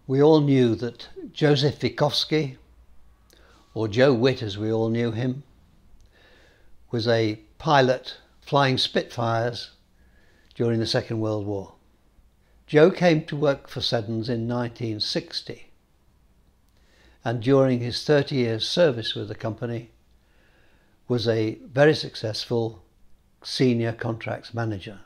We all knew that Józef Witkowski, or Joe Witt as we all knew him, was a pilot flying Spitfires during the Second World War. Joe came to work for Seddons in 1960, and during his 30 years service with the company was a very successful senior contracts manager.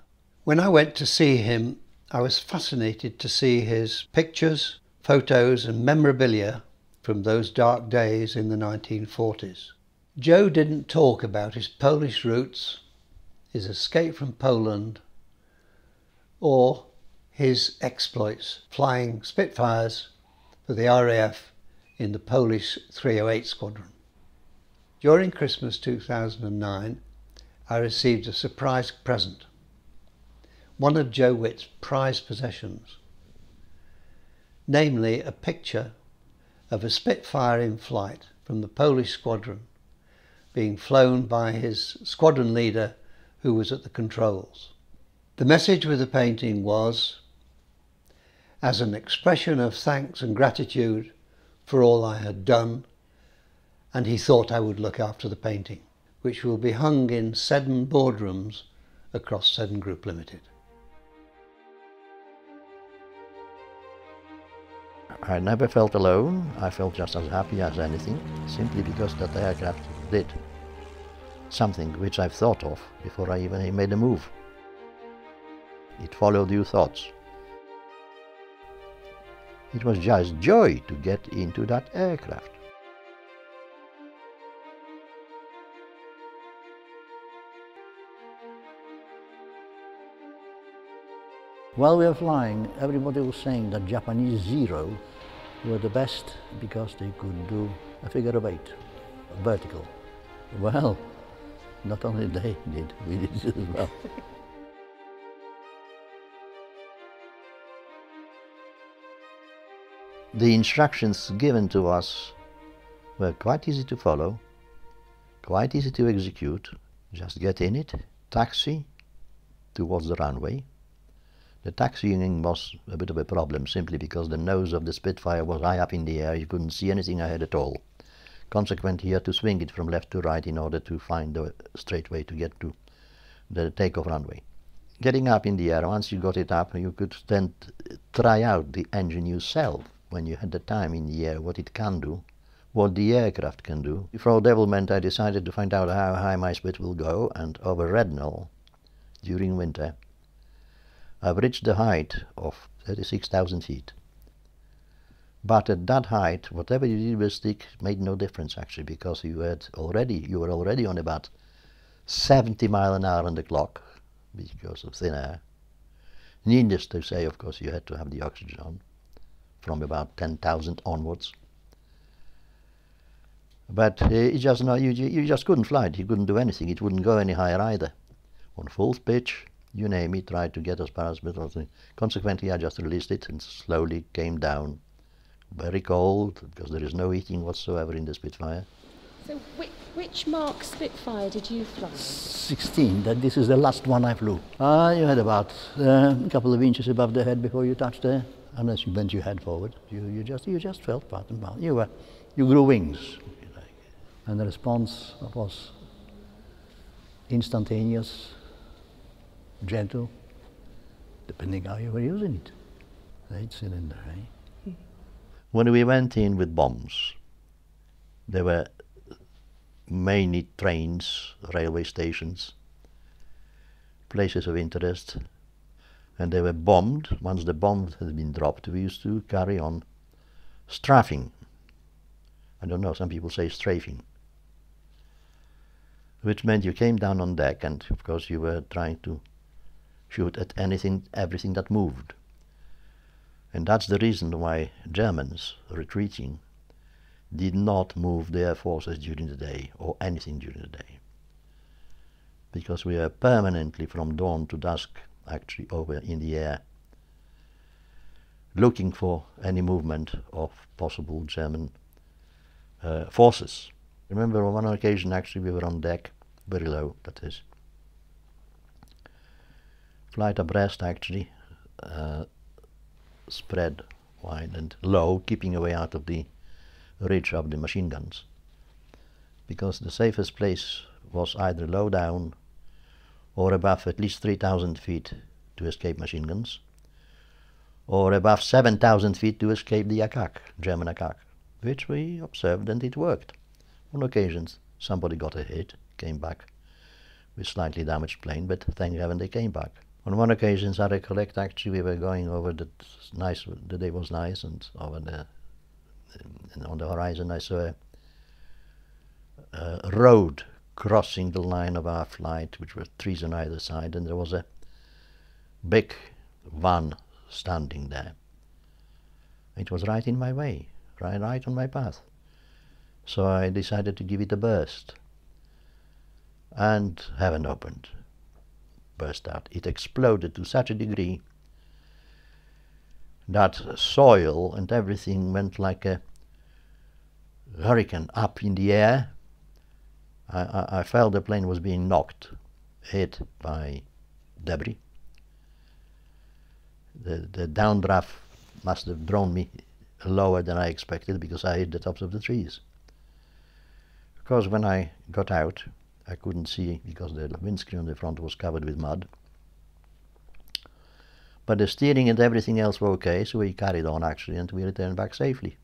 When I went to see him, I was fascinated to see his pictures, photos and memorabilia from those dark days in the 1940s. Joe didn't talk about his Polish roots, his escape from Poland, or his exploits flying Spitfires for the RAF in the Polish 308 Squadron. During Christmas 2009, I received a surprise present, one of Joe Witt's prized possessions, namely a picture of a Spitfire in flight from the Polish squadron being flown by his squadron leader who was at the controls. The message with the painting was, as an expression of thanks and gratitude for all I had done, and he thought I would look after the painting, which will be hung in Seddon boardrooms across Seddon Group Limited. I never felt alone. I felt just as happy as anything, simply because that aircraft did something which I've thought of before I even made a move. It followed your thoughts. It was just joy to get into that aircraft. While we were flying, everybody was saying that Japanese Zero were the best because they could do a figure of 8, vertical. Well, not only they did, we did it as well. The instructions given to us were quite easy to follow, quite easy to execute. Just get in it, taxi towards the runway. The taxiing was a bit of a problem simply because the nose of the Spitfire was high up in the air. You couldn't see anything ahead at all. Consequently, you had to swing it from left to right in order to find the straight way to get to the takeoff runway. Getting up in the air, once you got it up, you could then try out the engine yourself when you had the time in the air, what it can do, what the aircraft can do. For devilment, I decided to find out how high my Spit will go, and over Rednall, during winter, I've reached the height of 36,000 feet. But at that height, whatever you did with stick made no difference actually, because you were already on about 70 miles an hour on the clock because of thin air. Needless to say, of course, you had to have the oxygen on from about 10,000 onwards. But you just couldn't fly it. You couldn't do anything. It wouldn't go any higher either. On full pitch, you name it, tried to get as far as middle. Consequently, I just released it and slowly came down. Very cold, because there is no heating whatsoever in the Spitfire. So which Mark Spitfire did you fly? 16, this is the last one I flew. You had about a couple of inches above the head before you touched there. Unless you bent your head forward, you just felt part and part. You grew wings, if you like. And the response was instantaneous, gentle, depending how you were using it. 8-cylinder, eh? When we went in with bombs, there were mainly trains, railway stations, places of interest, and they were bombed. Once the bomb had been dropped, we used to carry on strafing. I don't know, some people say strafing, which meant you came down on deck and of course you were trying to shoot at everything that moved. And that's the reason why Germans retreating did not move their forces during the day or anything during the day, because we were permanently from dawn to dusk actually over in the air looking for any movement of possible German forces. Remember on one occasion actually we were on deck, very low that is, flight abreast actually, spread wide and low, keeping away out of the reach of the machine guns, because the safest place was either low down or above at least 3,000 feet to escape machine guns, or above 7,000 feet to escape the attack, German attack, which we observed, and it worked. On occasions somebody got a hit, came back with slightly damaged plane, but thank heaven they came back. On one occasion I recollect, actually we were going over the day was nice, and over and on the horizon I saw a road crossing the line of our flight, which were trees on either side, and there was a big van standing there. It was right in my way, right on my path. So I decided to give it a burst, and heaven opened, burst out. It exploded to such a degree that soil and everything went like a hurricane up in the air. I felt the plane was being knocked, hit by debris. The downdraft must have drawn me lower than I expected, because I hit the tops of the trees. Of course, when I got out, I couldn't see because the windscreen on the front was covered with mud. But the steering and everything else were okay, so we carried on actually, and we returned back safely.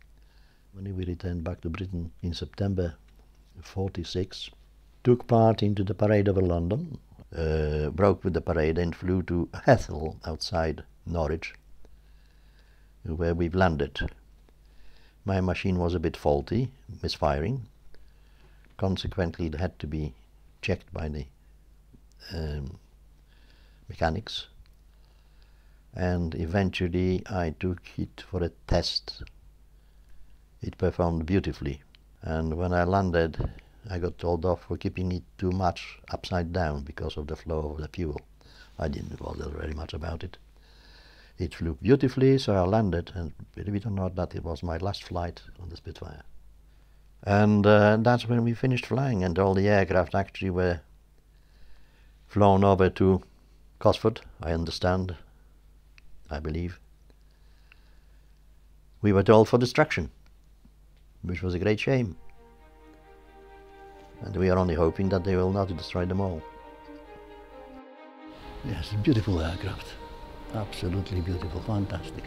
When we returned back to Britain in September 46, took part into the parade over London, broke with the parade and flew to Hethel outside Norwich, where we landed. My machine was a bit faulty, misfiring. Consequently, it had to be checked by the mechanics, and eventually I took it for a test. It performed beautifully, and when I landed I got told off for keeping it too much upside down because of the flow of the fuel. I didn't bother very much about it. It flew beautifully, so I landed, and believe it or not, that it was my last flight on the Spitfire. And that's when we finished flying, and all the aircraft actually were flown over to Cosford, I understand, I believe. We were told for destruction, which was a great shame. And we are only hoping that they will not destroy them all. Yes, beautiful aircraft. Absolutely beautiful, fantastic.